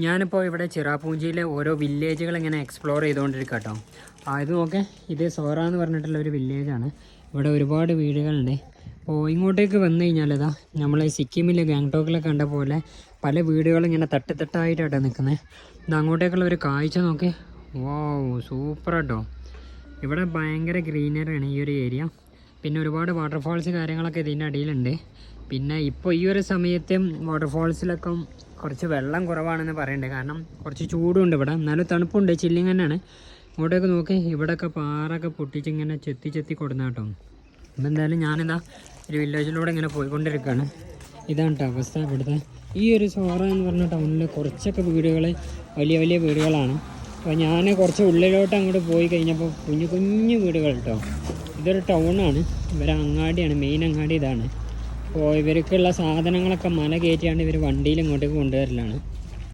ഞാനിപ്പോൾ ഇവിടെ ചിറാപൂഞ്ചിയിലെ ഓരോ വില്ലേജുകൾ ഇങ്ങനെ എക്സ്പ്ലോർ ചെയ്തുകൊണ്ടിരിക്കുക കേട്ടോ. ഇത് നോക്കെ, ഇത് സോറ എന്ന് പറഞ്ഞിട്ടുള്ള ഒരു വില്ലേജാണ്. ഇവിടെ ഒരുപാട് വീടുകളുണ്ട്. അപ്പോൾ ഇങ്ങോട്ടേക്ക് വന്നു കഴിഞ്ഞാൽ ഇതാ നമ്മൾ സിക്കിമിൽ ഗാങ്ടോക്കിലൊക്കെ കണ്ട പോലെ പല വീടുകളും ഇങ്ങനെ തട്ടായിട്ടാണ് നിൽക്കുന്നത്. ഇത് അങ്ങോട്ടേക്കുള്ള ഒരു കാഴ്ച നോക്കി, വാവ് സൂപ്പർ കേട്ടോ. ഇവിടെ ഭയങ്കര ഗ്രീനറിയാണ് ഈ ഒരു ഏരിയ. പിന്നെ ഒരുപാട് വാട്ടർഫാൾസ് കാര്യങ്ങളൊക്കെ ഇതിൻ്റെ അടിയിലുണ്ട്. പിന്നെ ഇപ്പോൾ ഈ ഒരു സമയത്ത് വാട്ടർഫാൾസിലൊക്കെ കുറച്ച് വെള്ളം കുറവാണെന്ന് പറയുന്നുണ്ട്. കാരണം കുറച്ച് ചൂടുണ്ട് ഇവിടെ, എന്നാലും തണുപ്പുണ്ട്, ചില്ലിങ് തന്നെയാണ്. ഇങ്ങോട്ടേക്ക് നോക്കി, ഇവിടെയൊക്കെ പാറൊക്കെ പൊട്ടിച്ച് ഇങ്ങനെ ചെത്തി കൊടുന്ന കേട്ടോ. അപ്പം എന്തായാലും ഞാനിതാ ഒരു വില്ലേജിലൂടെ ഇങ്ങനെ പോയിക്കൊണ്ടിരിക്കുകയാണ്. ഇതാണ് കേട്ടോ അവസ്ഥ ഇവിടുത്തെ. ഈ ഒരു സോറ എന്ന് പറഞ്ഞ ടൗണിൽ കുറച്ചൊക്കെ വീടുകൾ വലിയ വലിയ വീടുകളാണ്. അപ്പോൾ ഞാൻ കുറച്ച് ഉള്ളിലോട്ട് അങ്ങോട്ട് പോയി കഴിഞ്ഞപ്പോൾ കുഞ്ഞു വീടുകൾ കേട്ടോ. ഇതൊരു ടൗണാണ്, ഇവരെ അങ്ങാടിയാണ്, മെയിൻ അങ്ങാടി ഇതാണ്. അപ്പോൾ ഇവർക്കുള്ള സാധനങ്ങളൊക്കെ മല കയറ്റിയാണ്ട് ഇവർ വണ്ടിയിൽ ഇങ്ങോട്ടേക്ക് കൊണ്ടുവരലാണ്.